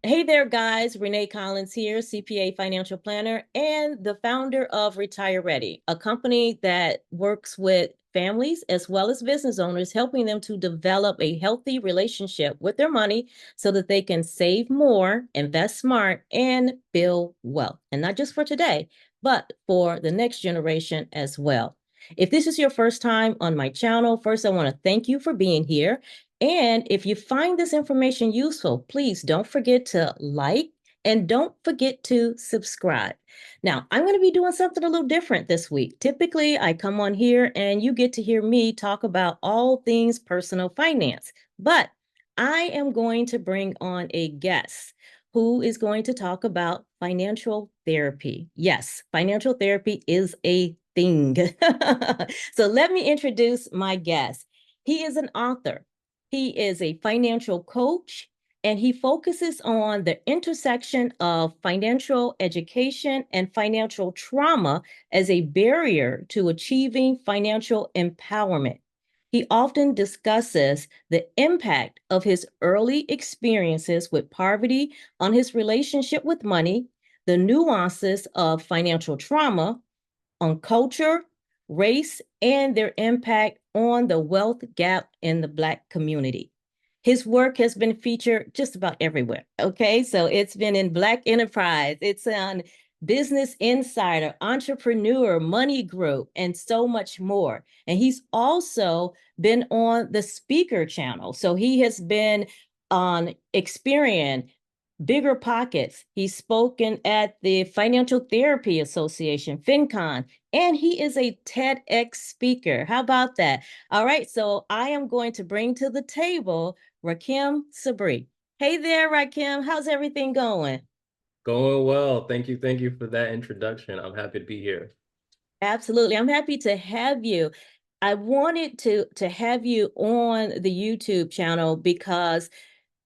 Hey there, guys. Renee Collins here, CPA financial planner and the founder of Retire Ready, a company that works with families as well as business owners, helping them to develop a healthy relationship with their money so that they can save more, invest smart, and build wealth. And not just for today, but for the next generation as well. If this is your first time on my channel, first, I want to thank you for being here. And if you find this information useful, please don't forget to like and don't forget to subscribe. Now, I'm going to be doing something a little different this week. Typically, I come on here and you get to hear me talk about all things personal finance, but I am going to bring on a guest who is going to talk about financial therapy. Yes, financial therapy is a thing. So let me introduce my guest. He is an author. He is a financial coach, and he focuses on the intersection of financial education and financial trauma as a barrier to achieving financial empowerment. He often discusses the impact of his early experiences with poverty on his relationship with money, the nuances of financial trauma, on culture, race, and their impact on the wealth gap in the Black community. His work has been featured just about everywhere. Okay, so it's been in Black Enterprise, it's on Business Insider, Entrepreneur, Money Group, and so much more. And he's also been on the speaker channel. So he has been on Experian, Bigger Pockets. He's spoken at the Financial Therapy Association, FinCon, and he is a TEDx speaker. How about that? All right, so I am going to bring to the table Rahkim Sabree. Hey there, Rahkim. How's everything going? Going well. Thank you. Thank you for that introduction. I'm happy to be here. Absolutely. I'm happy to have you. I wanted to have you on the YouTube channel because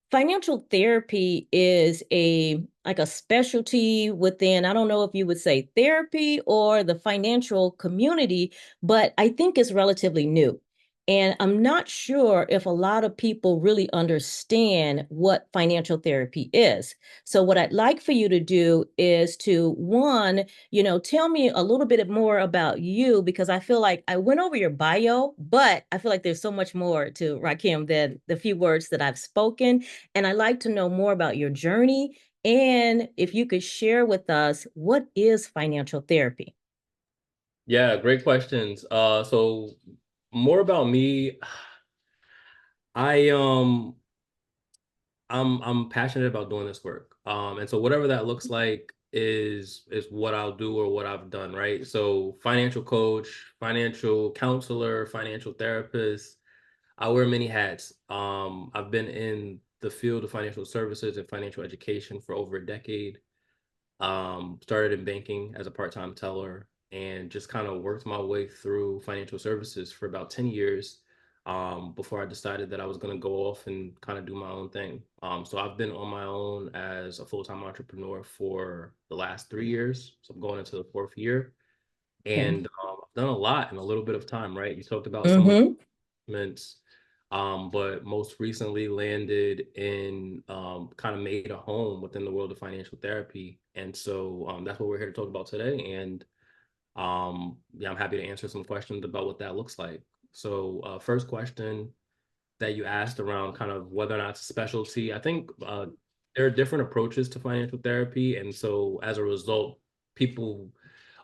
financial therapy is a like a specialty within, I don't know if you would say therapy or the financial community, but I think it's relatively new. And I'm not sure if a lot of people really understand what financial therapy is. So what I'd like for you to do is to, one, tell me a little bit more about you, because I feel like I went over your bio, but I feel like there's so much more to Rakim than the few words that I've spoken. And I'd like to know more about your journey. And if you could share with us, what is financial therapy? Yeah, great questions. So more about me. I I'm passionate about doing this work. And so whatever that looks like is what I'll do or what I've done, right? So financial coach, financial counselor, financial therapist. I wear many hats. I've been in the field of financial services and financial education for over a decade. Started in banking as a part-time teller and just kind of worked my way through financial services for about 10 years before I decided that I was going to go off and kind of do my own thing. So I've been on my own as a full-time entrepreneur for the last 3 years. So I'm going into the fourth year. Okay. And I've done a lot in a little bit of time, right? You talked about some of Mm-hmm. investments, but most recently landed in kind of made a home within the world of financial therapy. And so that's what we're here to talk about today. And yeah, I'm happy to answer some questions about what that looks like. So, first question that you asked around kind of whether or not it's a specialty, I think there are different approaches to financial therapy. And so as a result, people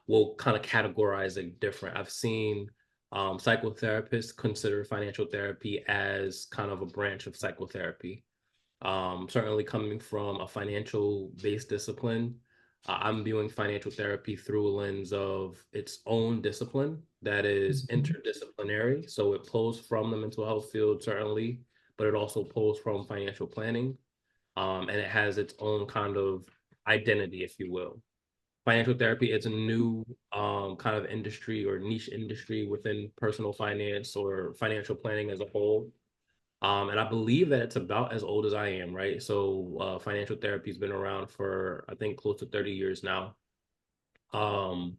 will kind of categorize it different. I've seen psychotherapists consider financial therapy as kind of a branch of psychotherapy. Certainly coming from a financial based discipline, I'm viewing financial therapy through a lens of its own discipline that is Mm-hmm. interdisciplinary. So it pulls from the mental health field, certainly, but it also pulls from financial planning. And it has its own kind of identity, if you will. Financial therapy is a new kind of industry or niche industry within personal finance or financial planning as a whole. And I believe that it's about as old as I am, right? So financial therapy has been around for, I think, close to 30 years now. Um,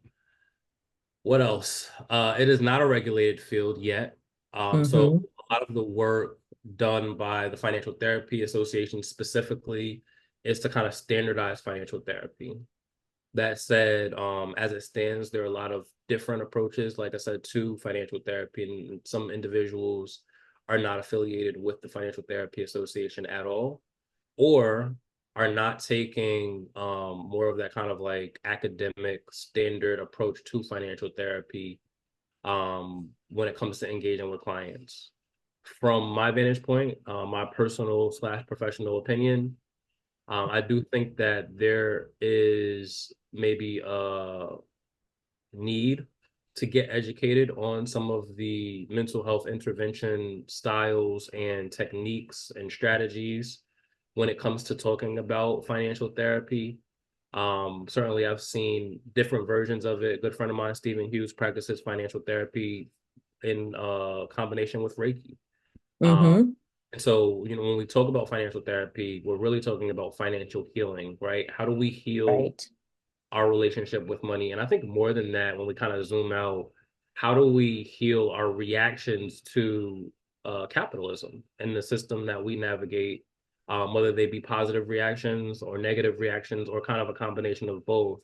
what else? It is not a regulated field yet. So Mm-hmm. a lot of the work done by the Financial Therapy Association specifically is to kind of standardize financial therapy. That said, as it stands, there are a lot of different approaches, like I said, to financial therapy, and some individuals are not affiliated with the Financial Therapy Association at all, or are not taking more of that kind of like academic standard approach to financial therapy when it comes to engaging with clients. From my vantage point, my personal slash professional opinion, I do think that there is maybe a need to get educated on some of the mental health intervention styles and techniques and strategies when it comes to talking about financial therapy. Certainly, I've seen different versions of it. A good friend of mine, Stephen Hughes, practices financial therapy in combination with Reiki. Um, Mm-hmm. and so, when we talk about financial therapy, we're really talking about financial healing, right? How do we heal Right. our relationship with money? And I think more than that, when we kind of zoom out, how do we heal our reactions to capitalism and the system that we navigate, whether they be positive reactions or negative reactions or kind of a combination of both?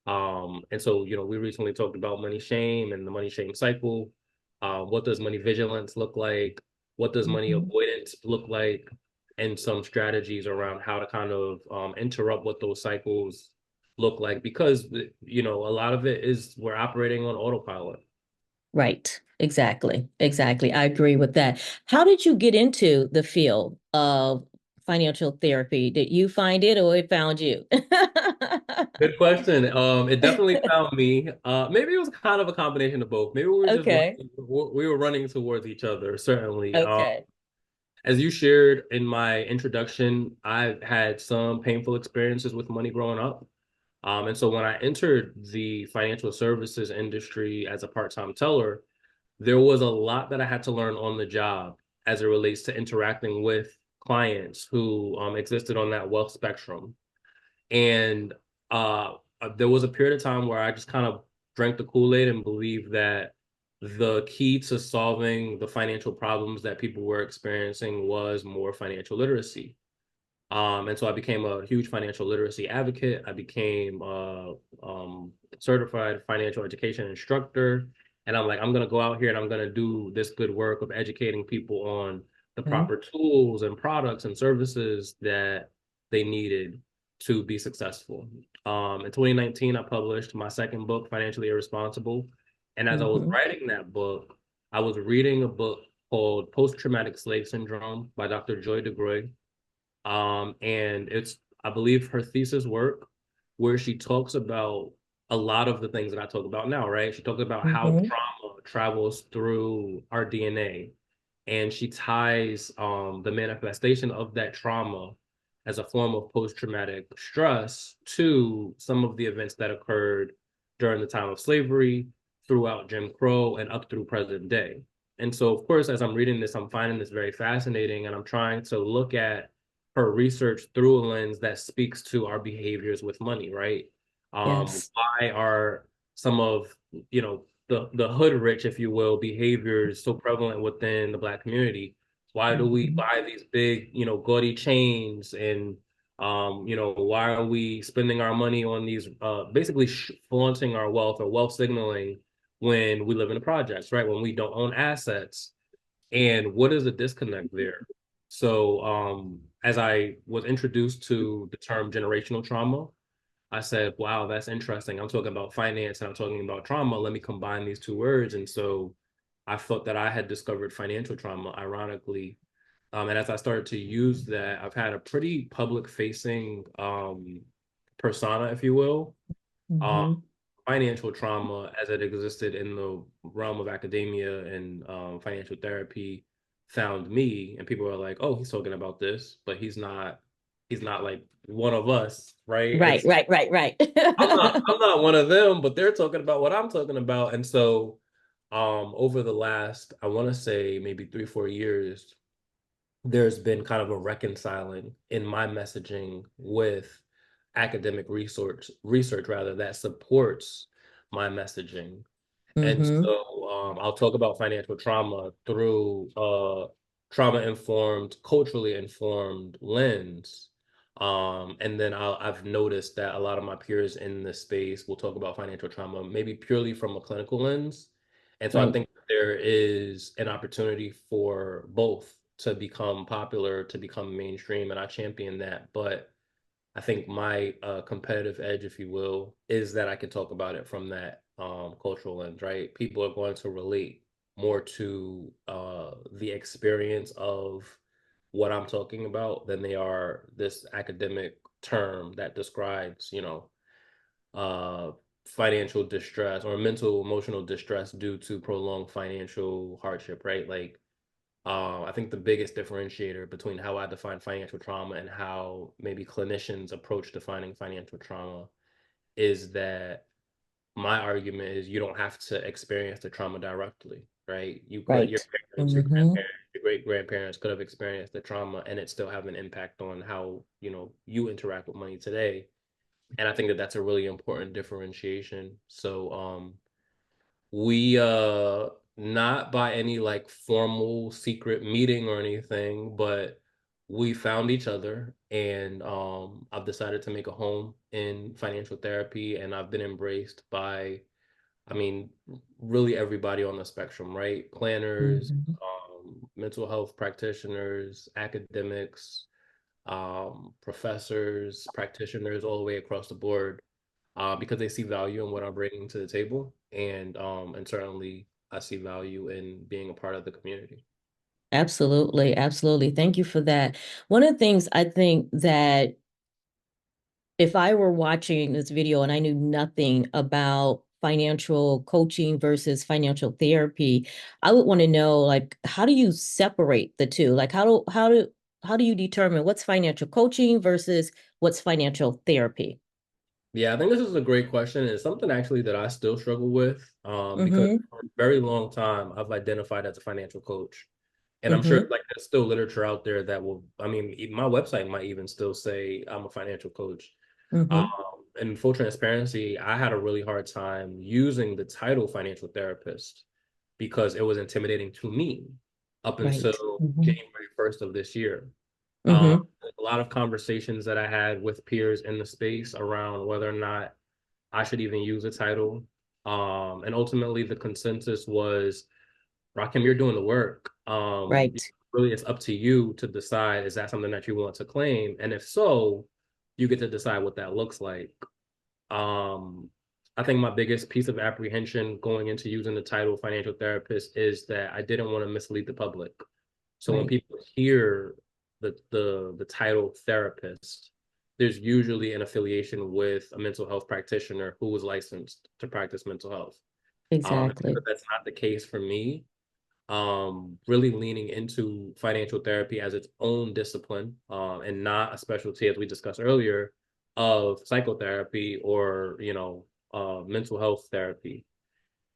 And so, we recently talked about money shame and the money shame cycle. What does money vigilance look like? What does money Mm-hmm. avoidance look like? And some strategies around how to kind of interrupt what those cycles look like, because a lot of it is we're operating on autopilot. Right. Exactly. Exactly. I agree with that. How did you get into the field of financial therapy? Did you find it or it found you? Good question. It definitely found me. Maybe it was kind of a combination of both. Maybe we were just Okay. running towards each other. Certainly. Okay. As you shared in my introduction, I've had some painful experiences with money growing up. And so when I entered the financial services industry as a part-time teller, there was a lot that I had to learn on the job as it relates to interacting with clients who existed on that wealth spectrum. And there was a period of time where I just kind of drank the Kool-Aid and believed that the key to solving the financial problems that people were experiencing was more financial literacy. And so I became a huge financial literacy advocate. I became a certified financial education instructor. And I'm like, I'm going to go out here and I'm going to do this good work of educating people on the Mhm. proper tools and products and services that they needed to be successful. In 2019, I published my second book, Financially Irresponsible. And as I was Mhm. writing that book, I was reading a book called Post Traumatic Slave Syndrome by Dr. Joy DeGruy. And it's, I believe, her thesis work where she talks about a lot of the things that I talk about now, right? She talks about how Mhm. trauma travels through our DNA, and she ties the manifestation of that trauma as a form of post-traumatic stress to some of the events that occurred during the time of slavery, throughout Jim Crow, and up through present day. And so, of course, as I'm reading this, I'm finding this very fascinating, and I'm trying to look at her research through a lens that speaks to our behaviors with money, right? Yes. Why are some of the hood rich, if you will, behaviors so prevalent within the Black community? Why do we Mhm. buy these big, gaudy chains, and why are we spending our money on these basically flaunting our wealth or wealth signaling when we live in the projects, right? When we don't own assets, and what is the disconnect there? So, as I was introduced to the term generational trauma, I said, wow, that's interesting. I'm talking about finance and I'm talking about trauma. Let me combine these two words. And so I felt that I had discovered financial trauma, ironically. And as I started to use that, I've had a pretty public facing persona, if you will. Um, Mhm. Financial trauma as it existed in the realm of academia and financial therapy found me, and people are like, oh, he's talking about this, but he's not like one of us, right? Right, right, right, right. I'm not one of them, but they're talking about what I'm talking about. And so over the last, I want to say maybe 3 4 years, there's been kind of a reconciling in my messaging with academic research rather, that supports my messaging. And Mhm. so I'll talk about financial trauma through a trauma informed, culturally informed lens. And then I've noticed that a lot of my peers in this space will talk about financial trauma, maybe purely from a clinical lens. And so I Right. think there is an opportunity for both to become popular, to become mainstream, and I champion that. But I think my competitive edge, if you will, is that I can talk about it from that cultural lens, right? People are going to relate more to the experience of what I'm talking about than they are this academic term that describes, uh, financial distress or mental emotional distress due to prolonged financial hardship, right? Like, I think the biggest differentiator between how I define financial trauma and how maybe clinicians approach defining financial trauma is that my argument is you don't have to experience the trauma directly, right? You could, your Right. parents, your Mm-hmm. grandparents, your great grandparents could have experienced the trauma and it still have an impact on how, you interact with money today. And I think that that's a really important differentiation. So, we not by any like formal secret meeting or anything, but we found each other and I've decided to make a home in financial therapy and I've been embraced by I mean really everybody on the spectrum, right? Planners, Mm-hmm. mental health practitioners, academics, professors, practitioners, all the way across the board, because they see value in what I'm bringing to the table, and certainly I see value in being a part of the community. Absolutely. Absolutely. Thank you for that. One of the things I think that if I were watching this video and I knew nothing about financial coaching versus financial therapy, I would want to know, like, how do you separate the two? Like how do you determine what's financial coaching versus what's financial therapy? Yeah, I think this is a great question. And it's something actually that I still struggle with, because Mm-hmm. for a very long time I've identified as a financial coach. And I'm sure Mm-hmm. like there's still literature out there that will, I mean, my website might even still say I'm a financial coach. Um, Mm-hmm. and full transparency, I had a really hard time using the title financial therapist because it was intimidating to me up Right. until Mm-hmm. January 1st of this year. Mm-hmm. A lot of conversations that I had with peers in the space around whether or not I should even use a title. And ultimately, the consensus was, Rahkim, you're doing the work. Right. Really, it's up to you to decide, is that something that you want to claim? And if so, you get to decide what that looks like. Um, I think my biggest piece of apprehension going into using the title financial therapist is that I didn't want to mislead the public. So when Right. people hear the title therapist, there's usually an affiliation with a mental health practitioner who is licensed to practice mental health. And Exactly. because that's not the case for me, really leaning into financial therapy as its own discipline, and not a specialty, as we discussed earlier, of psychotherapy or, mental health therapy.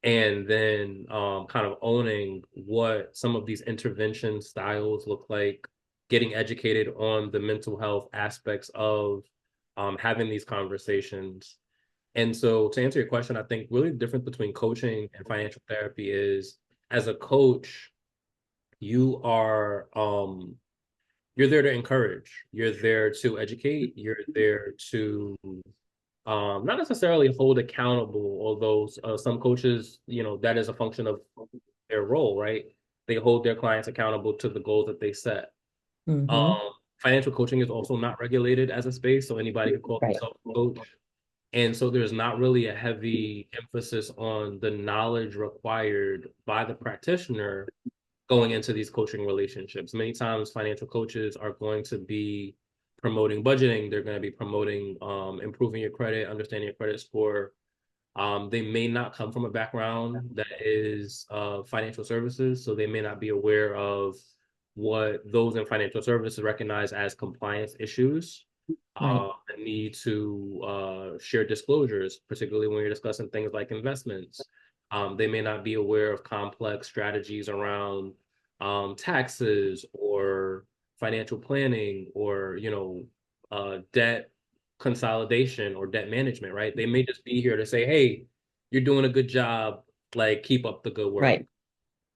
And then kind of owning what some of these intervention styles look like, getting educated on the mental health aspects of having these conversations. And so to answer your question, I think really the difference between coaching and financial therapy is, as a coach, you are you're there to encourage, you're there to educate, you're there to not necessarily hold accountable, although some coaches, that is a function of their role, right? They hold their clients accountable to the goals that they set. Mm-hmm. um Financial coaching is also not regulated as a space, so anybody can call Right. themselves a coach. And so there's not really a heavy emphasis on the knowledge required by the practitioner going into these coaching relationships. Many times, financial coaches are going to be promoting budgeting. They're going to be promoting improving your credit, understanding your credit score. They may not come from a background that is financial services, so they may not be aware of what those in financial services recognize as compliance issues. Right. The need to share disclosures, particularly when you're discussing things like investments. They may not be aware of complex strategies around taxes or financial planning or debt consolidation or debt management, right? They may just be here to say, hey, you're doing a good job, like keep up the good work. Right.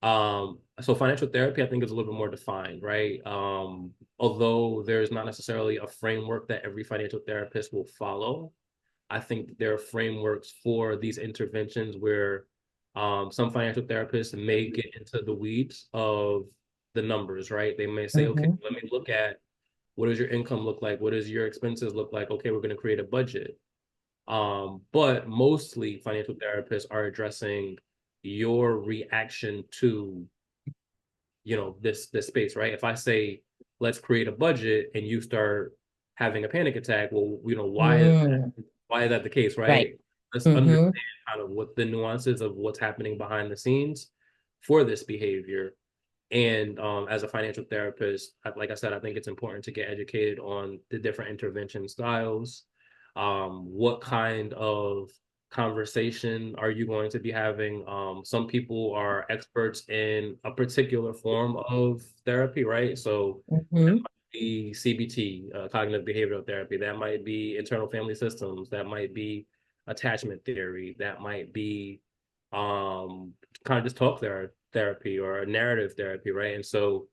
So financial therapy, I think, is a little bit more defined, right? Although there's not necessarily a framework that every financial therapist will follow, I think there are frameworks for these interventions where some financial therapists may get into the weeds of the numbers, right? They may say, okay, Mm-hmm. let me look at what does your income look like? What does your expenses look like? Okay, we're going to create a budget. But mostly financial therapists are addressing your reaction to, this space, right? If I say, let's create a budget and you start having a panic attack, well, Mm. why is that the case, Right. right? Let's understand Mm-hmm. kind of what the nuances of what's happening behind the scenes for this behavior. And as a financial therapist, like I said, I think it's important to get educated on the different intervention styles. What kind of conversation are you going to be having? Some people are experts in a particular form of therapy, right? So that Mm-hmm. might be CBT, cognitive behavioral therapy. That might be internal family systems. That might be attachment theory. That might be um, kind of just therapy or a narrative therapy, right? And so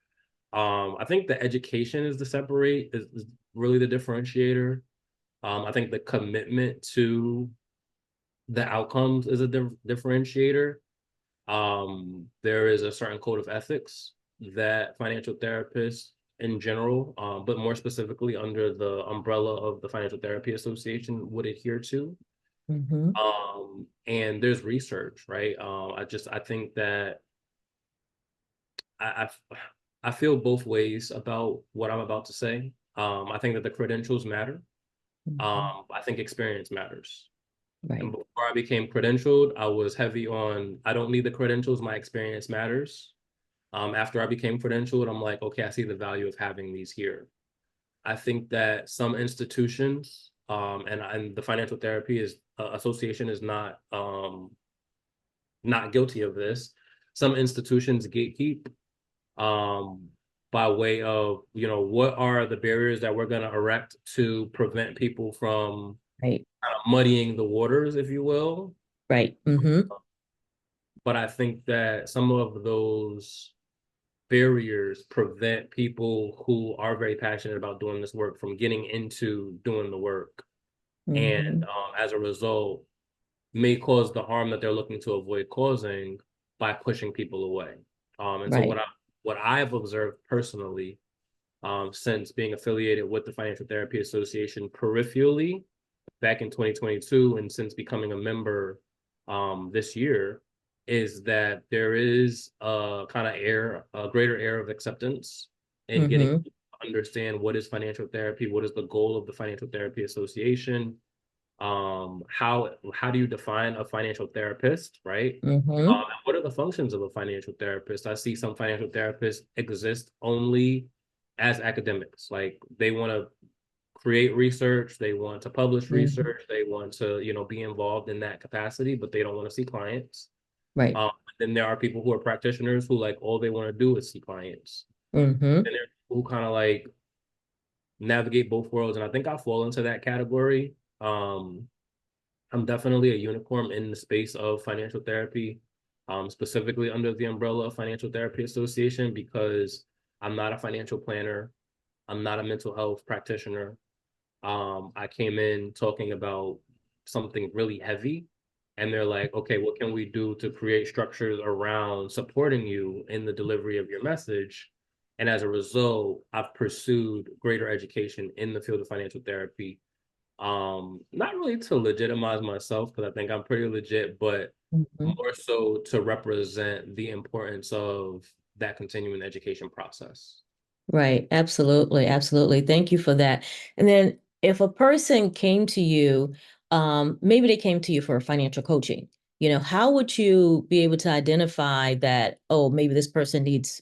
I think the education is the separate is really the differentiator. I think the commitment to the outcomes is a differentiator. There is a certain code of ethics that financial therapists in general, but more specifically under the umbrella of the Financial Therapy Association would adhere to. Mm-hmm. And there's research, right? I think that I, I I feel both ways about what I'm about to say. I think that the credentials matter. Mm-hmm. I think experience matters. And Right. before I became credentialed, I was heavy on I don't need the credentials, my experience matters. After I became credentialed, I'm like, okay, I see the value of having these here. I think that some institutions, and the Financial Therapy is Association is not guilty of this. Some institutions gatekeep um, by way of, what are the barriers that we're going to erect to prevent people from Right. kind of muddying the waters, if you will. Right. Mm-hmm. But I think that some of those barriers prevent people who are very passionate about doing this work from getting into doing the work. And Mm-hmm. as a result, may cause the harm that they're looking to avoid causing by pushing people away. And so Right. what I've observed personally, since being affiliated with the Financial Therapy Association peripherally back in 2022, and since becoming a member this year, is that there is a kind of a greater air of acceptance and getting Mm-hmm. to understand what is financial therapy, what is the goal of the Financial Therapy Association, how do you define a financial therapist, right? Mm-hmm. What are the functions of a financial therapist? I see some financial therapists exist only as academics, like they want to create research, they want to publish Mm-hmm. research, they want to be involved in that capacity, but they don't want to see clients. Right. Then there are people who are practitioners who like all they want to do is see clients, Mm-hmm. and there are people who kind of like navigate both worlds, and I think I fall into that category. I'm definitely a unicorn in the space of financial therapy, specifically under the umbrella of Financial Therapy Association, because I'm not a financial planner. I'm not a mental health practitioner. I came in talking about something really heavy, and they're like, okay, what can we do to create structures around supporting you in the delivery of your message? And as a result, I've pursued greater education in the field of financial therapy, not really to legitimize myself because I think I'm pretty legit, but Mm-hmm. more so to represent the importance of that continuing education process. Right. Absolutely. Absolutely. Thank you for that. And then if a person came to you, maybe they came to you for financial coaching, how would you be able to identify that, oh, maybe this person needs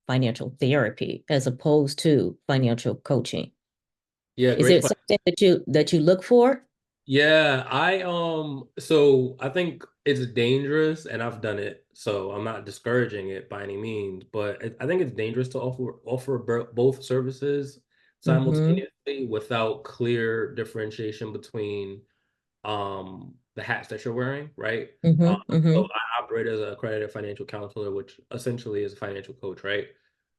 financial therapy as opposed to financial coaching? Yeah, Is great it question. something that you look for? Yeah, so I think it's dangerous and I've done it, so I'm not discouraging it by any means, but I think it's dangerous to offer both services Mm-hmm. simultaneously without clear differentiation between the hats that you're wearing, right? Mm-hmm. So Mm-hmm. I operate as an accredited financial counselor, which essentially is a financial coach, right?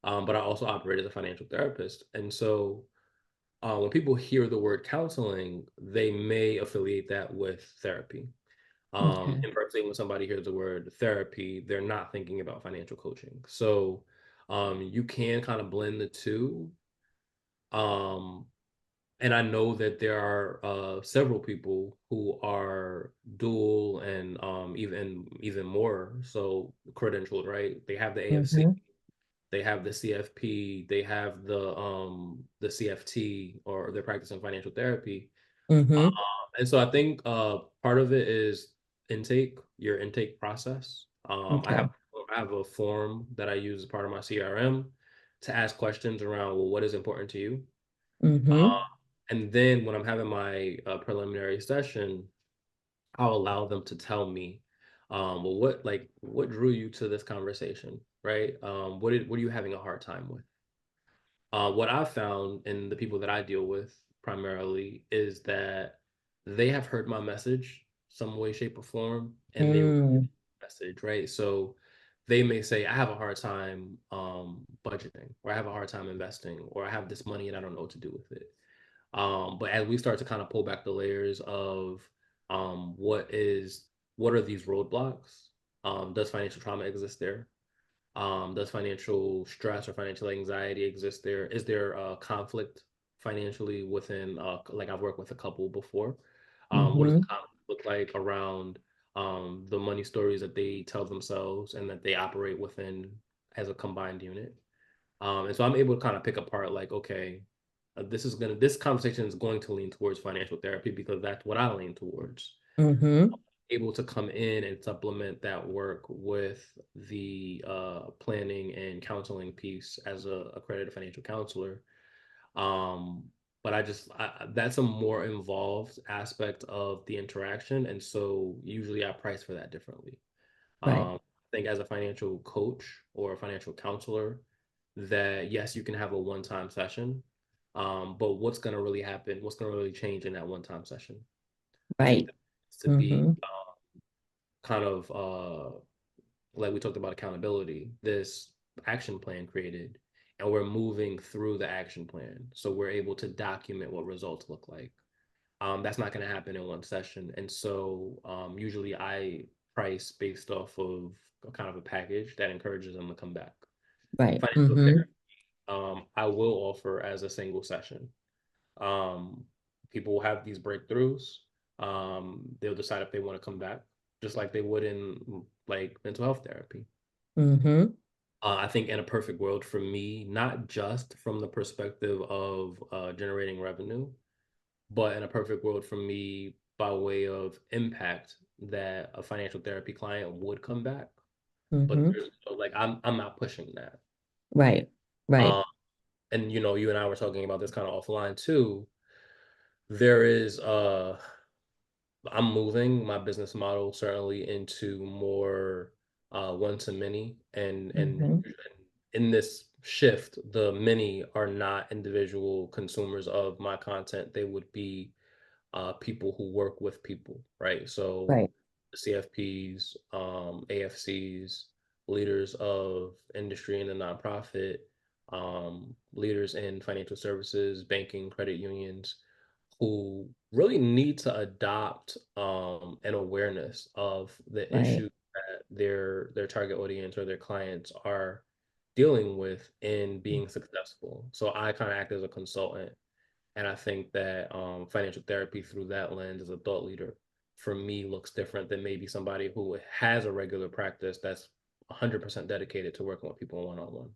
But I also operate as a financial therapist. And so when people hear the word counseling, they may affiliate that with therapy. Okay. Inversely, when somebody hears the word therapy, they're not thinking about financial coaching. So you can kind of blend the two. Um, and I know that there are several people who are dual and even more so credentialed, right? They have the AFC, Mm-hmm. they have the CFP, they have the CFT, or they're practicing financial therapy. Mm-hmm. And so I think part of it is your intake process. Okay. I have a form that I use as part of my CRM to ask questions around, well, what is important to you? Mm-hmm. Uh, and then when I'm having my preliminary session, I'll allow them to tell me, well, what drew you to this conversation, right? What are you having a hard time with? What I've found in the people that I deal with primarily is that they have heard my message some way, shape, or form, and they Mm. message, right? So they may say, I have a hard time budgeting, or I have a hard time investing, or I have this money and I don't know what to do with it. But as we start to kind of pull back the layers of um, what is what are these roadblocks? Does financial trauma exist there? Does financial stress or financial anxiety exist there? Is there conflict financially within, like I've worked with a couple before? What does the Mm-hmm. conflict look like around the money stories that they tell themselves and that they operate within as a combined unit? And so I'm able to kind of pick apart, like, okay, this conversation is going to lean towards financial therapy because that's what I lean towards. Mm-hmm. Able to come in and supplement that work with the planning and counseling piece as a accredited financial counselor. Um, but that's a more involved aspect of the interaction, and so usually I price for that differently. Right. I think as a financial coach or a financial counselor, that yes, you can have a one-time session, but what's going to really happen? What's going to really change in that one-time session? I think Right. that needs to be Mm-hmm. kind of like we talked about accountability, this action plan created, and we're moving through the action plan. So we're able to document what results look like. That's not going to happen in one session. And so usually I price based off of a kind of a package that encourages them to come back. Right. Financial Mm-hmm. therapy, I will offer as a single session. Um, People will have these breakthroughs. They'll decide if they want to come back, just like they would in like mental health therapy. Mm-hmm. I think in a perfect world for me, not just from the perspective of generating revenue, but in a perfect world for me, by way of impact, that a financial therapy client would come back. But Mm-hmm. there's like I'm not pushing that. Right. Right. Um, and you and I were talking about this kind of offline too. There is I'm moving my business model certainly into more one to many, and Mm-hmm. in this shift, the many are not individual consumers of my content. They would be people who work with people, right? So Right. CFPs, AFCs, leaders of industry in the nonprofit, leaders in financial services, banking, credit unions, who really need to adopt an awareness of the Right. issue that their target audience or their clients are dealing with in being successful. So I kind of act as a consultant, and I think that financial therapy through that lens as a thought leader for me looks different than maybe somebody who has a regular practice that's 100% dedicated to working with people one on one.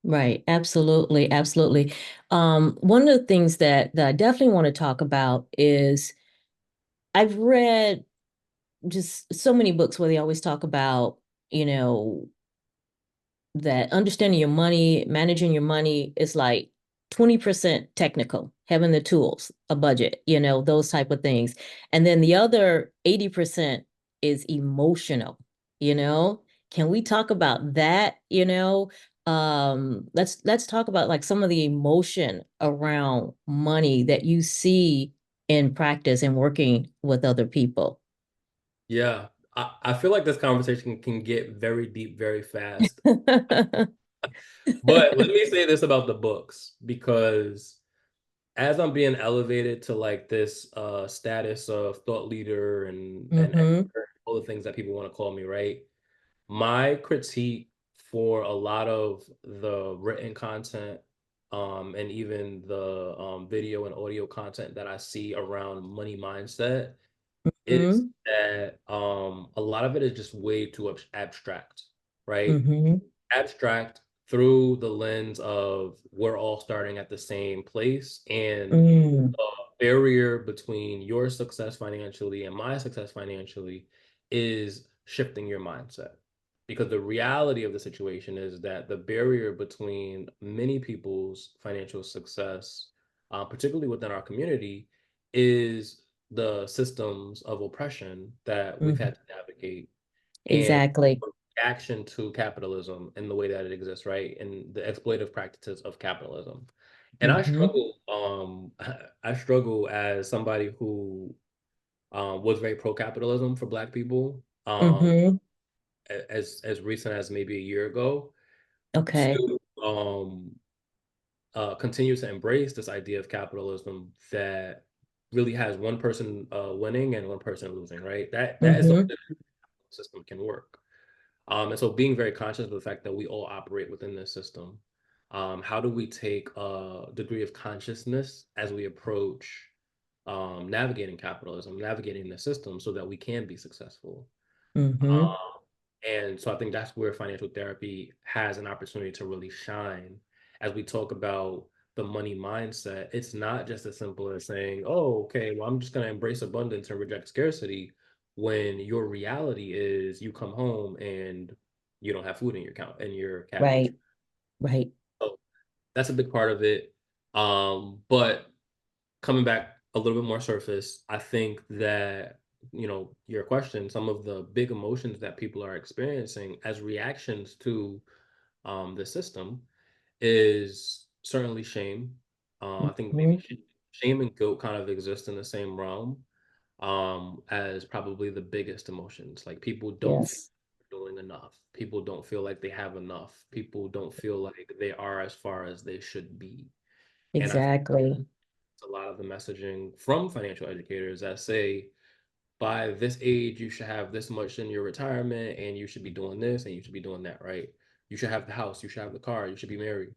Right. Absolutely. Absolutely. One of the things that I definitely want to talk about is I've read just so many books where they always talk about, you know, that understanding your money, managing your money is like 20% technical, having the tools, a budget, those type of things. And then the other 80% is emotional, you know? Can we talk about that, let's talk about like some of the emotion around money that you see in practice and working with other people. Yeah. I feel like this conversation can get very deep very fast. But let me say this about the books, because as I'm being elevated to like this status of thought leader and Mm-hmm. expert, all the things that people want to call me, right? My critique for a lot of the written content, and even the video and audio content that I see around money mindset, is Mm-hmm. that a lot of it is just way too abstract, right? Mm-hmm. Abstract through the lens of we're all starting at the same place, and Mm. the barrier between your success financially and my success financially is shifting your mindset. Because the reality of the situation is that the barrier between many people's financial success, particularly within our community, is the systems of oppression that we've Mm. had to navigate, and Exactly. reaction to capitalism in the way that it exists, right? And the exploitative practices of capitalism. And I Mm-hmm. struggle, I struggle as somebody who was very pro-capitalism for Black people, Mm-hmm. as recent as maybe a year ago, Okay. to continue to embrace this idea of capitalism that really has one person winning and one person losing, right? That is the way Mm-hmm. the system can work. And so being very conscious of the fact that we all operate within this system, how do we take a degree of consciousness as we approach navigating capitalism, navigating the system so that we can be successful? Mm-hmm. Um, and so I think that's where financial therapy has an opportunity to really shine. As we talk about the money mindset, it's not just as simple as saying, oh, okay, well, I'm just going to embrace abundance and reject scarcity, when your reality is you come home and you don't have food in your account and your cabbage. Right. Right. So that's a big part of it. But coming back a little bit more surface, I think that, your question, some of the big emotions that people are experiencing as reactions to the system is certainly shame. I think maybe Mm-hmm. shame and guilt kind of exist in the same realm, as probably the biggest emotions. Like people don't feel Yes. doing enough. People don't feel like they have enough. People don't feel like they are as far as they should be. And I think Exactly. a lot of the messaging from financial educators that say by this age you should have this much in your retirement and you should be doing this and you should be doing that, right? You should have the house, you should have the car, you should be married,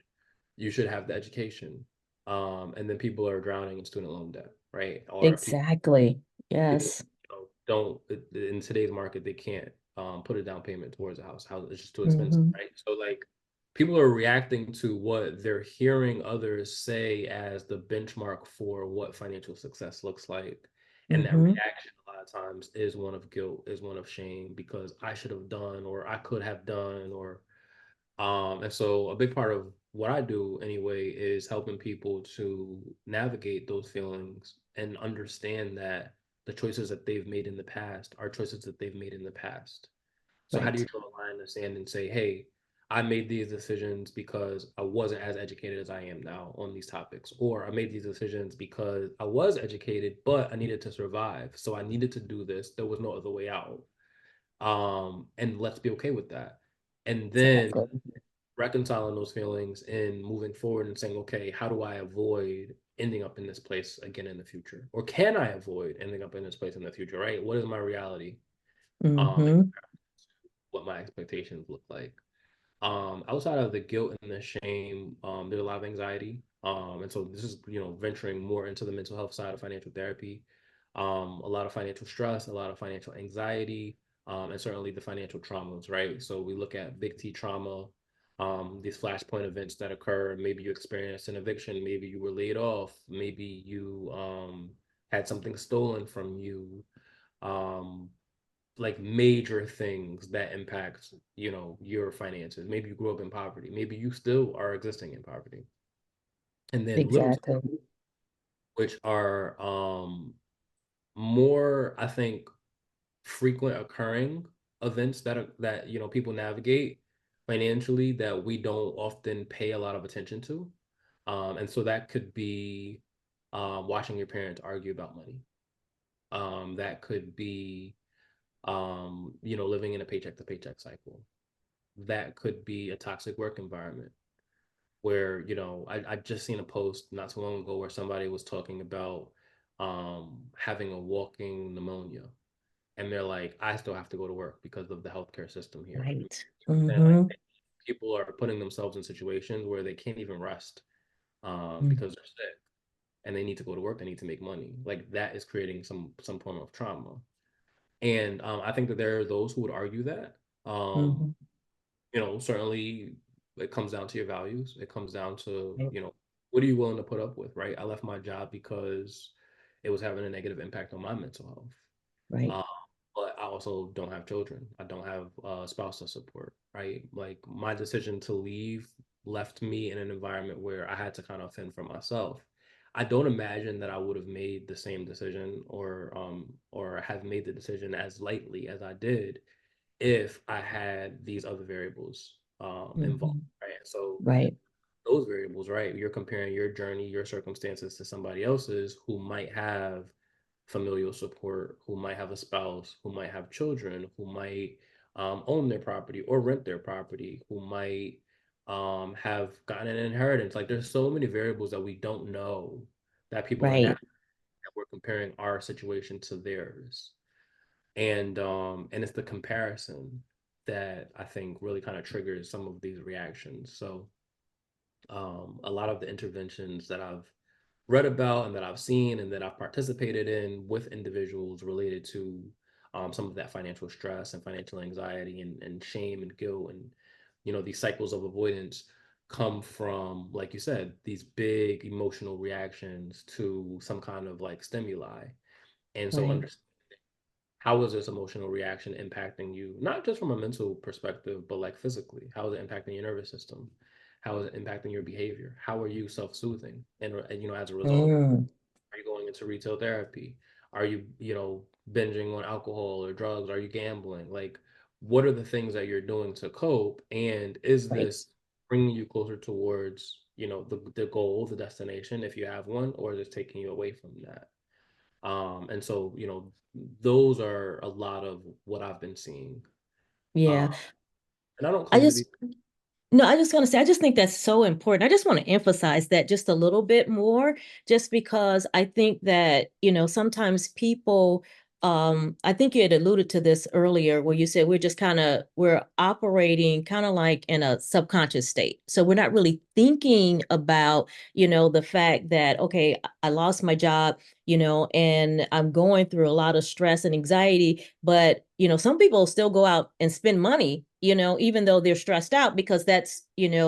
you should have the education. And then people are drowning in student loan debt, right? Or Exactly. people, Yes. don't, in today's market they can't put a down payment towards a house. It's just too expensive, Mm-hmm. right? So like people are reacting to what they're hearing others say as the benchmark for what financial success looks like, and that Mm-hmm. reaction a lot of times is one of guilt, is one of shame, because I should have done or I could have done, or and so a big part of what I do anyway is helping people to navigate those feelings and understand that the choices that they've made in the past are choices that they've made in the past. So how do you Right. draw a line in the sand and say, hey, I made these decisions because I wasn't as educated as I am now on these topics, or I made these decisions because I was educated, but I needed to survive. So I needed to do this. There was no other way out. And let's be okay with that. And then Exactly. reconciling those feelings and moving forward and saying, okay, how do I avoid ending up in this place again in the future? Or can I avoid ending up in this place in the future, right? What is my reality? And Mm-hmm. what my expectations look like. Outside of the guilt and the shame, there's a lot of anxiety. And so this is, venturing more into the mental health side of financial therapy. A lot of financial stress, a lot of financial anxiety, and certainly the financial traumas, right? So we look at big T trauma, these flashpoint events that occur. Maybe you experienced an eviction, maybe you were laid off, maybe you had something stolen from you. Um, like major things that impact, your finances. Maybe you grew up in poverty, maybe you still are existing in poverty. And then little T, Exactly. which are more, I think, frequent occurring events that people navigate financially that we don't often pay a lot of attention to. And so that could be watching your parents argue about money. That could be living in a paycheck to paycheck cycle. That could be a toxic work environment where, I just seen a post not too long ago where somebody was talking about having a walking pneumonia. And they're like, I still have to go to work because of the healthcare system here. Right. And like Mm-hmm. people are putting themselves in situations where they can't even rest Mm-hmm. because they're sick and they need to go to work, they need to make money. Like that is creating some form of trauma. And I think that there are those who would argue that. Um, Mm-hmm. Certainly it comes down to your values. It comes down to, Right. what are you willing to put up with, right? I left my job because it was having a negative impact on my mental health. Right. Um, but I also don't have children. I don't have spousal support, right? Like my decision to leave left me in an environment where I had to kind of fend for myself. I don't imagine that I would have made the same decision or have made the decision as lightly as I did if I had these other variables involved, Mm-hmm. right? So Right. those variables, right? You're comparing your journey, your circumstances to somebody else's who might have familial support, who might have a spouse, who might have children, who might own their property or rent their property, who might have gotten an inheritance. Like there's so many variables that we don't know that people are Right. navigating that we're comparing our situation to theirs. And it's the comparison that I think really kind of triggers some of these reactions. So a lot of the interventions that I've read about and that I've seen and that I've participated in with individuals related to some of that financial stress and financial anxiety and shame and guilt and these cycles of avoidance come from, like you said, these big emotional reactions to some kind of like stimuli. And so Right. understanding how is this emotional reaction impacting you, not just from a mental perspective, but like physically? How is it impacting your nervous system? How is it impacting your behavior? How are you self-soothing? And as a result, Mm. are you going into retail therapy? Are you, binging on alcohol or drugs? Are you gambling? Like, what are the things that you're doing to cope? And is Right. this bringing you closer towards, the goal, the destination, if you have one, or is it taking you away from that? And so, those are a lot of what I've been seeing. Yeah. Um, and I don't I claim to just be, No, I just want to say, I just think that's so important. I just want to emphasize that just a little bit more, just because I think that, sometimes people, I think you had alluded to this earlier where you said we're operating kind of like in a subconscious state. So we're not really thinking about, the fact that, okay, I lost my job, and I'm going through a lot of stress and anxiety, but some people still go out and spend money, even though they're stressed out because that's,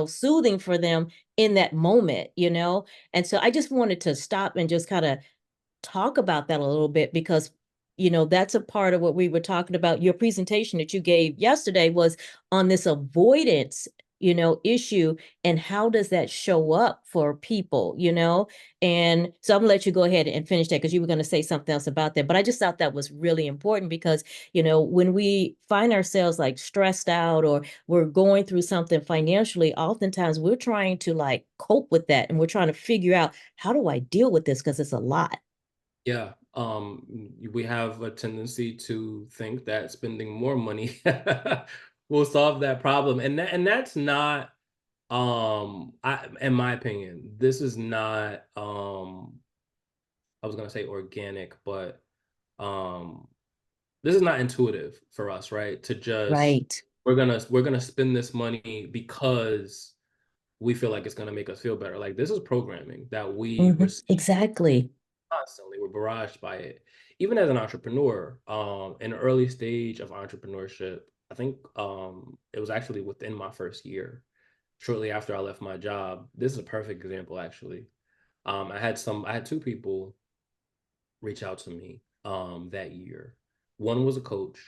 soothing for them in that moment, and so I just wanted to stop and just kind of talk about that a little bit because that's a part of what we were talking about. Your presentation that you gave yesterday was on this avoidance issue, and how does that show up for people, and so I'm gonna let you go ahead and finish that because you were going to say something else about that, but I just thought that was really important because when we find ourselves like stressed out or we're going through something financially, oftentimes we're trying to like cope with that, and we're trying to figure out, how do I deal with this, because it's a lot. yeah. We have a tendency to think that spending more money will solve that problem. And that's not, in my opinion, this is not, I was gonna say organic, but um, this is not intuitive for us, right? To just Right. we're gonna spend this money because we feel like it's gonna make us feel better. Like this is programming that we Hmm. receive Exactly. constantly. We're barraged by it. Even as an entrepreneur, in the early stage of entrepreneurship, I think it was actually within my first year, shortly after I left my job. This is a perfect example, actually. I had two people reach out to me that year. One was a coach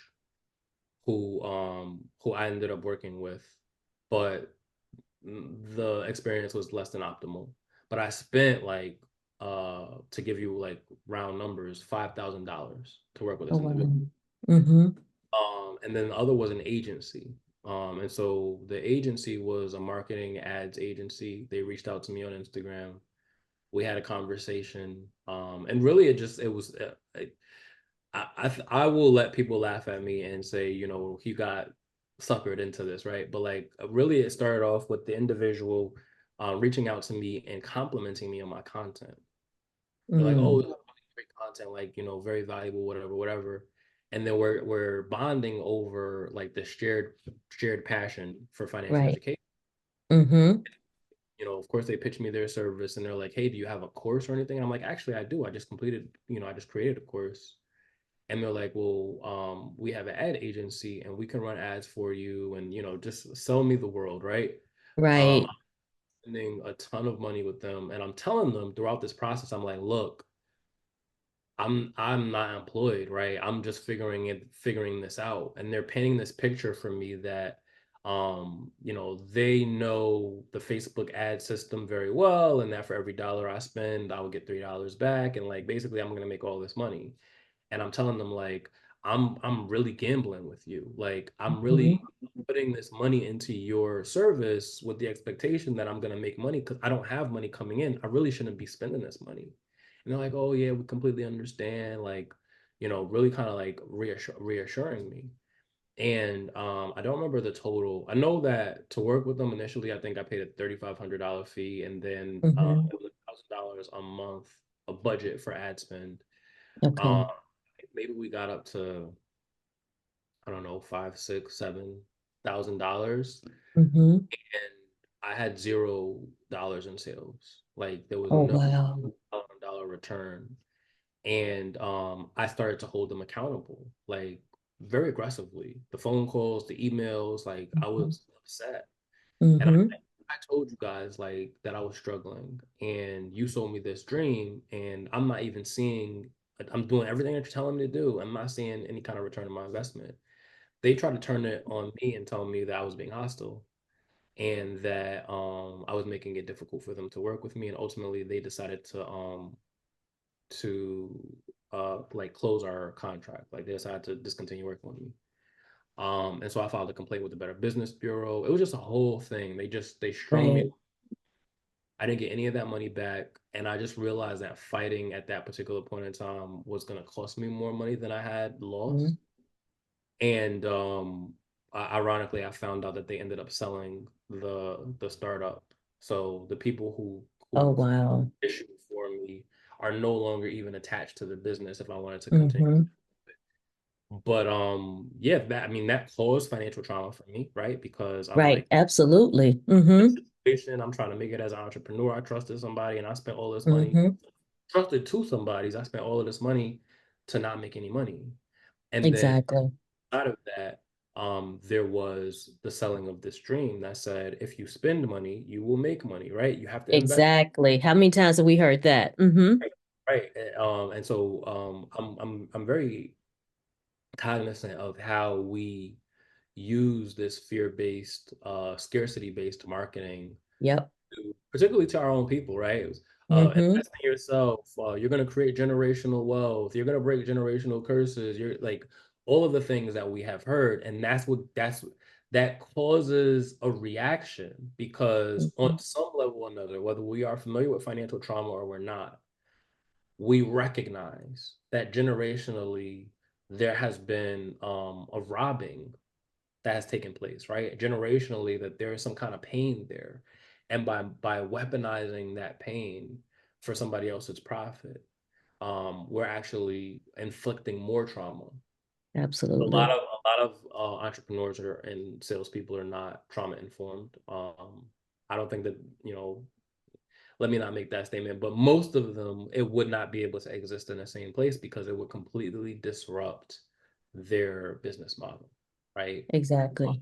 who I ended up working with, but the experience was less than optimal. But I spent like to give you like round numbers, $5,000 to work with Oh, this individual. wow. Hmm. And then the other was an agency. And so the agency was a marketing ads agency. They reached out to me on Instagram. We had a conversation. And really it was I will let people laugh at me and say, he got suckered into this, right? But like, really, it started off with the individual reaching out to me and complimenting me on my content. They're like, "Oh, Mm, great content, like very valuable, whatever, whatever." And then we're bonding over like the shared passion for financial right. education. Mm-hmm. Of course, they pitch me their service and they're like, "Hey, do you have a course or anything?" And I'm like, "Actually, I do. I just created a course." And they're like, "Well, we have an ad agency and we can run ads for you, and just sell me the world, right?" Right. I'm spending a ton of money with them, and I'm telling them throughout this process, I'm like, "Look, I'm not employed, right? I'm just figuring this out." And they're painting this picture for me that they know the Facebook ad system very well, and that for every dollar I spend, I will get $3 back. And like basically I'm gonna make all this money. And I'm telling them like I'm really gambling with you. Like I'm Mm-hmm. really putting this money into your service with the expectation that I'm gonna make money because I don't have money coming in. I really shouldn't be spending this money. And they're like, "Oh yeah, we completely understand." Like, really kind of like reassuring me. And I don't remember the total. I know that to work with them initially, I think I paid a $3,500 fee, and then Mm-hmm. it was $1,000 a month, a budget for ad spend. Okay. Um, maybe we got up to, I don't know, five, six, $7,000, Mm-hmm. and I had $0 in sales. Like there was Oh, no wow. dollar return. And I started to hold them accountable, like very aggressively. The phone calls, the emails, like I Mm-hmm. was upset. And Mm-hmm. I told you guys like that I was struggling, and you sold me this dream, and I'm not even seeing. I'm doing everything that you're telling me to do. I'm not seeing any kind of return on my investment. They tried to turn it on me and tell me that I was being hostile and that I was making it difficult for them to work with me. And ultimately, they decided to like close our contract. Like they decided to discontinue working with me. And so I filed a complaint with the Better Business Bureau. It was just a whole thing. They strung me. Right. I didn't get any of that money back. And I just realized that fighting at that particular point in time was gonna cost me more money than I had Mm-hmm. lost. And ironically, I found out that they ended up selling the startup. So the people Oh, who wow. issued for me are no longer even attached to the business if I wanted to continue. Mm-hmm. But yeah, that caused financial trauma for me, right? Because I'm Right. like, Absolutely. this Mm-hmm. situation, I'm trying to make it as an entrepreneur. I trusted somebody and I spent all this money, Mm-hmm. trusted two somebodies. I spent all of this money to not make any money. And then Exactly. out of that, there was the selling of this dream that said, if you spend money, you will make money, right? You have to invest, Exactly. How many times have we heard that? Mm-hmm. right? And so I'm very cognizant of how we use this fear-based, scarcity-based marketing Yep. particularly to our own people, right? Mm-hmm. Invest in yourself. You're going to create generational wealth. You're going to break generational curses. You're like all of the things that we have heard, and that causes a reaction because on Mm-hmm. some level or another, whether we are familiar with financial trauma or we're not, we recognize that generationally there has been a robbing that has taken place, right? Generationally, that there is some kind of pain there. And by weaponizing that pain for somebody else's profit, we're actually inflicting more trauma. Absolutely. A lot of entrepreneurs and salespeople are not trauma informed. I don't think that let me not make that statement, but most of them, it would not be able to exist in the same place because it would completely disrupt their business model, right? Exactly.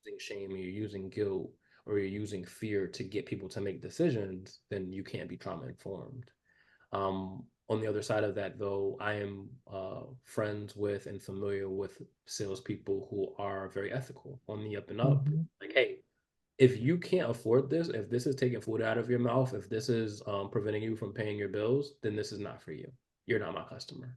Using shame, you're using guilt, or you're using fear to get people to make decisions, then you can't be trauma informed. On the other side of that, though, I am friends with and familiar with salespeople who are very ethical on the up and up. Mm-hmm. Like, hey, if you can't afford this, if this is taking food out of your mouth, if this is preventing you from paying your bills, then this is not for you. You're not my customer.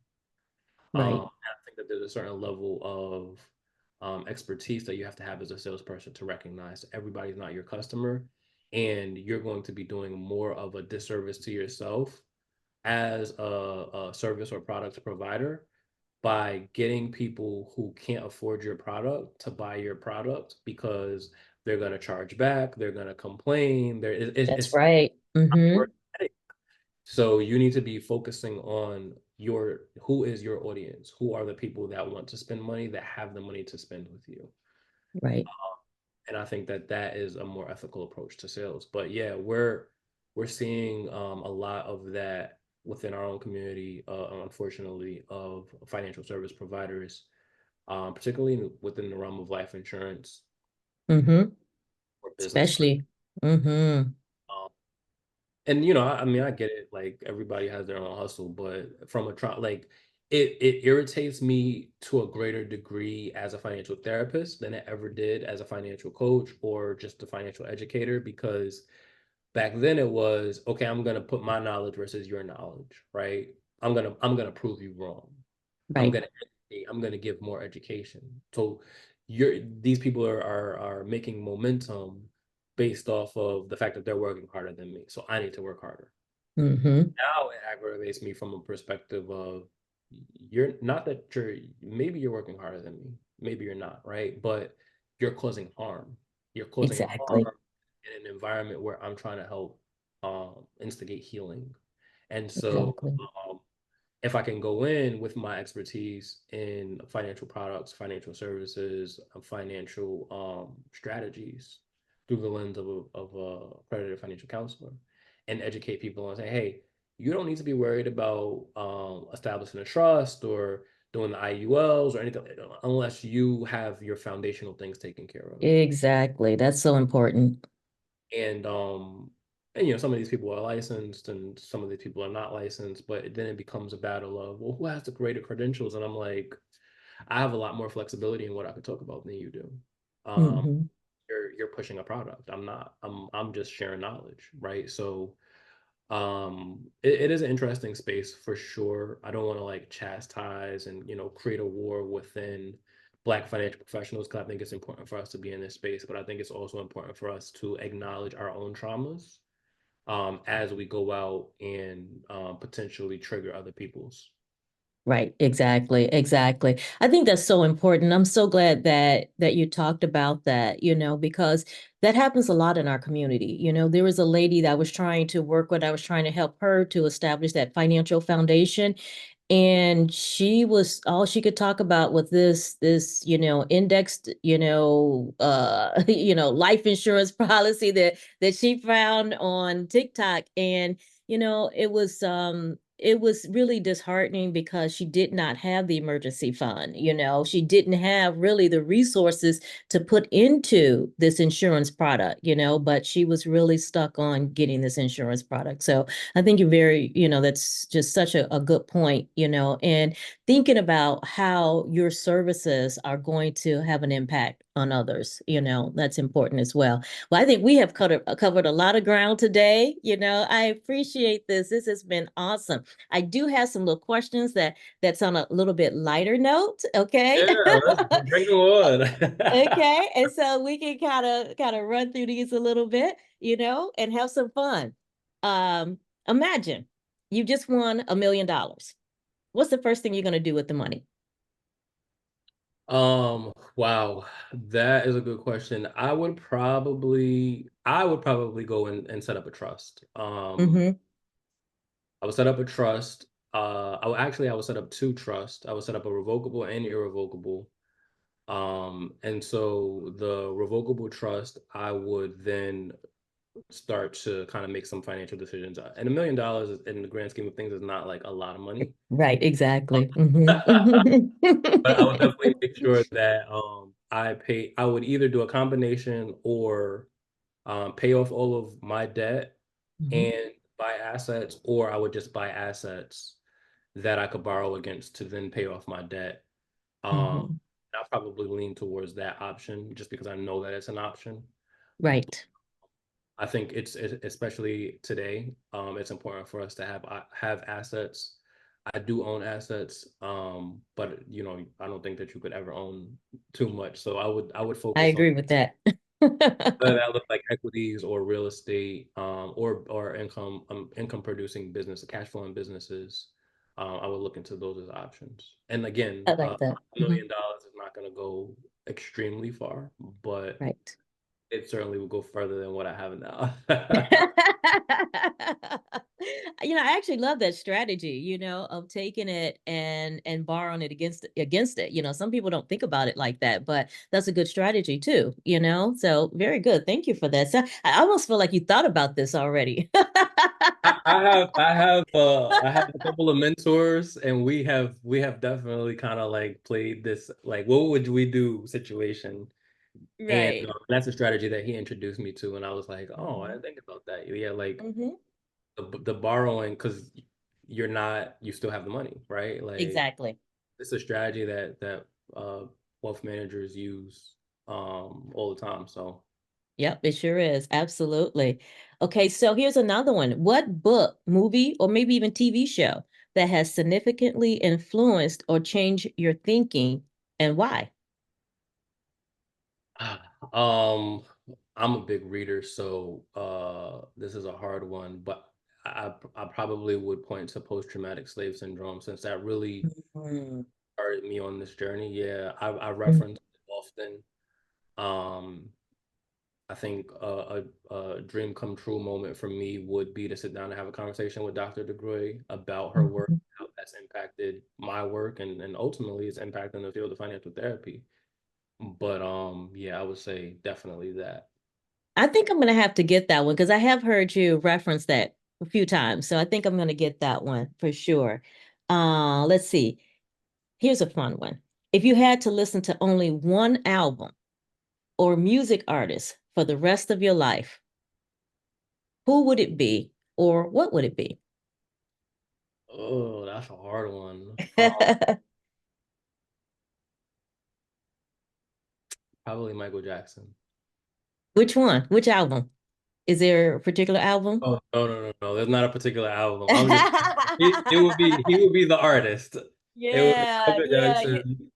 Right. I think that there's a certain level of expertise that you have to have as a salesperson to recognize everybody's not your customer, and you're going to be doing more of a disservice to yourself as a service or product provider by getting people who can't afford your product to buy your product because they're going to charge back, they're going to complain. That's It's right. your Mm-hmm. headache. So you need to be focusing on your who is your audience? Who are the people that want to spend money, that have the money to spend with you? Right. And I think that that is a more ethical approach to sales. But yeah, we're seeing a lot of that within our own community, unfortunately, of financial service providers, particularly within the realm of life insurance Mm-hmm. or business. Especially. Mm-hmm. Um, and you know, I mean, I get it. Like everybody has their own hustle, but from a try, like it irritates me to a greater degree as a financial therapist than it ever did as a financial coach or just a financial educator because back then it was okay, I'm gonna put my knowledge versus your knowledge, right? I'm gonna prove you wrong. I'm Right. gonna I'm gonna give more education. So these people are making momentum based off of the fact that they're working harder than me. So I need to work harder. Mm-hmm. Now it aggravates me from a perspective of you're not that you're maybe you're working harder than me. Maybe you're not, right? But you're causing harm. You're causing Exactly. harm in an environment where I'm trying to help instigate healing. And so Exactly. um, if I can go in with my expertise in financial products, financial services, financial strategies through the lens of a accredited financial counselor and educate people and say, hey, you don't need to be worried about establishing a trust or doing the IULs or anything unless you have your foundational things taken care of. Exactly. That's so important. And and you know, some of these people are licensed and some of these people are not licensed, but then it becomes a battle of, well, who has the greater credentials? And I'm like, I have a lot more flexibility in what I could talk about than you do. Um, Mm-hmm. you're pushing a product. I'm not. I'm just sharing knowledge, right? So it is an interesting space for sure. I don't want to like chastise and you know create a war within Black financial professionals because I think it's important for us to be in this space, but I think it's also important for us to acknowledge our own traumas as we go out and potentially trigger other people's. Right, exactly, exactly. I think that's so important. I'm so glad that you talked about that, because that happens a lot in our community. There was a lady that I was trying to work with, I was trying to help her to establish that financial foundation. And she was all she could talk about with this, indexed, life insurance policy that she found on TikTok. And it was really disheartening because she did not have the emergency fund. She didn't have really the resources to put into this insurance product, but she was really stuck on getting this insurance product. So I think that's just such a good point, and thinking about how your services are going to have an impact on others, that's important as well. Well, I think we have covered a lot of ground today. I appreciate this. This has been awesome. I do have some little questions that's on a little bit lighter note. Okay. Yeah, let's bring them on. Okay. And so we can kind of run through these a little bit, and have some fun. Um, Imagine you just won $1 million. What's the first thing you're going to do with the money? Wow, that is a good question. I would probably go and set up a trust. Mm-hmm. I would set up a trust. I would set up two trusts. I would set up a revocable and irrevocable. And so the revocable trust, I would then start to kind of make some financial decisions. And $1 million in the grand scheme of things is not like a lot of money. Right, exactly. But I would Mm-hmm. definitely make sure that I would either do a combination or pay off all of my debt Hmm. and buy assets, or I would just buy assets that I could borrow against to then pay off my debt. Um, Hmm. I'll probably lean towards that option just because I know that it's an option. Right. I think especially today, it's important for us to have assets. I do own assets, but you know, I don't think that you could ever own too much. So I would I focus on agree with that. whether that look like equities or real estate, or income producing business, cash flowing businesses. I would look into those as options. And again, I like that. Mhm. $1 million is not going to go extremely far, but Right. it certainly will go further than what I have now. I actually love that strategy, of taking it and borrowing it against it. Some people don't think about it like that, but that's a good strategy too. So very good. Thank you for that. So I almost feel like you thought about this already. I have a couple of mentors, and we have definitely kind of like played this like what would we do situation, and Right. that's a strategy that he introduced me to, and I was like, oh, I Hmm. didn't think about that. Yeah, like Hmm. the borrowing because you still have the money, right? Like Exactly. it's a strategy that wealth managers use all the time. So Yep, it sure is. Absolutely. Okay, so here's another one. What book, movie, or maybe even TV show that has significantly influenced or changed your thinking and why? um I'm a big reader, so this is a hard one, but I probably would point to post-traumatic slave syndrome since that really Mhm. started me on this journey. Yeah, I Mhm. reference it often. Um, I think a dream come true moment for me would be to sit down and have a conversation with Dr. DeGroy about her work, Mhm. how that's impacted my work, and ultimately it's impacting the field of financial therapy. But yeah, I would say definitely that. I think I'm going to have to get that one because I have heard you reference that a few times. So I think I'm going to get that one for sure. Let's see. Here's a fun one. If you had to listen to only one album or music artist for the rest of your life, who would it be or what would it be? Oh, that's a hard one. Probably Michael Jackson. Which one? Which album? Is there a particular album? Oh, no. There's not a particular album. I'm just he would be the artist. It would be Yeah, Michael yeah, Jackson,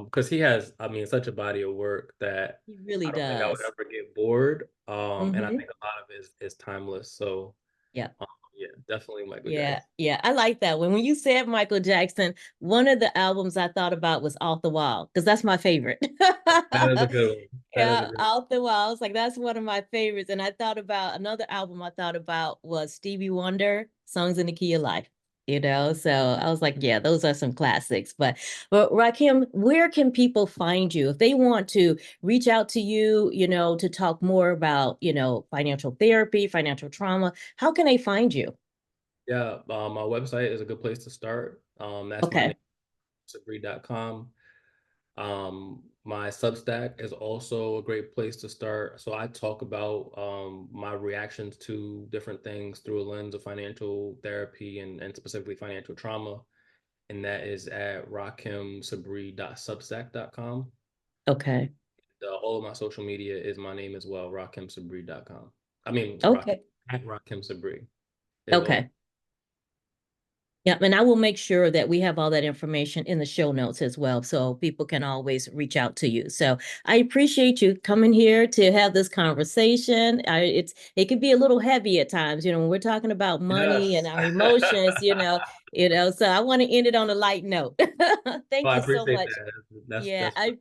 because he has, I mean, such a body of work that he really I don't think I would does. ever get bored. And I Hmm. think a lot of it is timeless. So, Yeah. yeah, definitely Michael Yeah, Jackson. yeah, I like that one. When you said Michael Jackson, one of the albums I thought about was Off the Wall because that's my favorite. That is a good one. That is a Yeah, good Off the Wall. I was like, that's one of my favorites. And I thought about another album I thought about was Stevie Wonder, Songs in the Key of Life. So I was like, yeah, those are some classics. But Rakim, where can people find you if they want to reach out to you, to talk more about, financial therapy, financial trauma? How can they find you? Yeah, my website is a good place to start. That's my name, Okay. sabree.com. My Substack is also a great place to start. So I talk about my reactions to different things through a lens of financial therapy and specifically financial trauma. And that is at rahkimsabree.substack.com. Okay. All of my social media is my name as well, rahkimsabree.com. I mean, Okay. at Rahkim Sabree is all. Okay. Yeah, and I will make sure that we have all that information in the show notes as well, so people can always reach out to you. So I appreciate you coming here to have this conversation. It could be a little heavy at times, when we're talking about money and Yes. our emotions. So I want to end it on a light note. Well, Thank I you so appreciate much. that. Yeah, That's I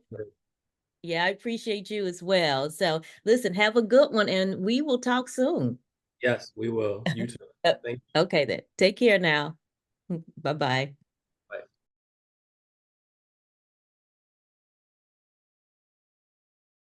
yeah, I appreciate you as well. So listen, have a good one, and we will talk soon. yes, we will. You too. Uh, Thank you. Okay then. Take care now. Bye bye.